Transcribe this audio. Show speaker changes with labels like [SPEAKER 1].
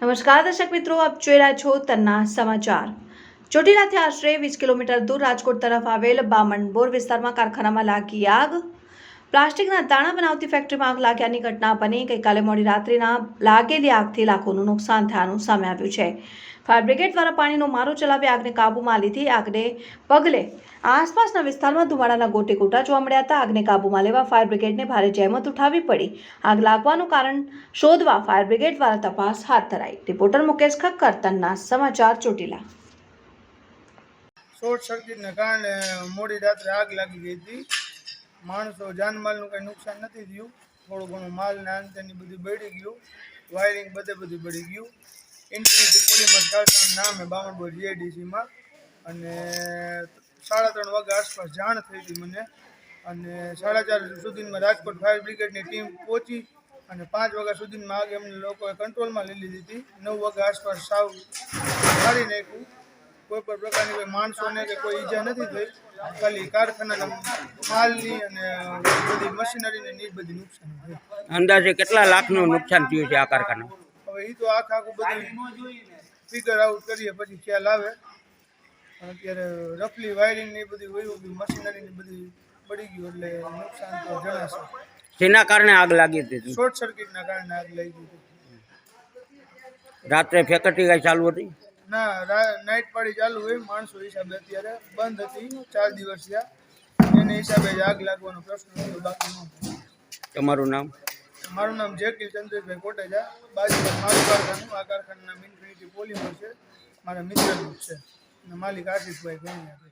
[SPEAKER 1] નમસ્કાર દર્શક મિત્રો, આપ જોઈ રહ્યા છો તન્ના સમાચાર। ચોટીલાથી આશરે 20 કિલોમીટર દૂર રાજકોટ તરફ આવેલ બામણબોર વિસ્તારમાં કારખાનામાં લાગી આગ। પ્લાસ્ટિકના દાણા બનાવતી ફેક્ટરીમાં આગ લાગ્યાની ઘટના બની। ગઈકાલે મોડી રાત્રિના લાગેલી આગથી લાખોનું નુકસાન થયાનું સામે આવ્યું છે। ફાયર બ્રિગેડ દ્વારા પાણીનો મારો ચલાવી આગને કાબૂમાં લીધી। આગને પગલે આસપાસના વિસ્તારમાં ધુમાડાના ગોટેગોટા જોવા મળ્યા હતા। આગને કાબૂમાં લેવા ફાયર બ્રિગેડને ભારે જહેમત ઉઠાવવી પડી। આગ લાગવાનું કારણ શોધવા ફાયર બ્રિગેડ દ્વારા તપાસ હાથ ધરાઈ। રિપોર્ટર મુકેશ ખક્કર, તન્ના સમાચાર, ચોટીલા।
[SPEAKER 2] શોર્ટ સર્કિટને કારણે મોડી રાત્રે આગ લાગી ગઈ હતી। માણસો જાનમાલનું કંઈ નુકસાન નથી થયું। થોડું ઘણું માલ ને આંતરની બધું બળી ગયું, વાયરિંગ બધું બળી ગયું। ઇન્ફિનિટી પોલિમર કારખાનાનું નામ છે બામણબોર જીઆઈડીસીમાં। અને 3:30 વાગ્યા આસપાસ જાણ થઈ હતી મને, અને 4:30 સુધીમાં રાજકોટ ફાયર બ્રિગેડની ટીમ પહોંચી અને 5 વાગ્યા સુધીમાં આગ એમને લોકોએ કંટ્રોલમાં લઈ લીધી હતી। 9 વાગ્યા આસપાસ સાવ મારી નાખ્યું। કોઈ પણ પ્રકારની કોઈ માણસોને કે કોઈ ઈજા નથી થઈ, ખાલી કારખાનાના માલની અને બધી મશીનરીને બધી નુકસાન થઈ।
[SPEAKER 3] અંદાજે કેટલા લાખનું નુકસાન થયું છે આ કારખાના?
[SPEAKER 2] હવે એ તો આખું બધું ફિગર આઉટ કરીએ પછી ખ્યાલ આવે। પણ અત્યારે રફલી વાયરિંગની બધી વયું ગયું, મશીનરીની બધી પડી ગયું, એટલે નુકસાન તો જણાશે।
[SPEAKER 3] જેના કારણે આગ લાગી હતી?
[SPEAKER 2] શોર્ટ સર્કિટના કારણે આગ લાગી હતી।
[SPEAKER 3] રાત્રે ફેક્ટરી કઈ ચાલુ હતી?
[SPEAKER 2] ના, નાઇટ પાડી ચાલુ હોય, માણસો હિસાબે અત્યારે બંધ હતી। 4 દિવસ થયા, એને હિસાબે જ આગ લાગવાનો પ્રશ્ન હતો, બાકી ન।
[SPEAKER 3] તમારું નામ?
[SPEAKER 2] મારું નામ જેકિલ ચંદ્રેશભાઈ કોટેજા। બાજુમાં મારું કારખાનું, આ કારખાનાનું નામ ઇન્ફિનિટી પોલિમર છે, મારા મિત્રનું જ છે, અને માલિક આશિષભાઈ ગણિયા છે।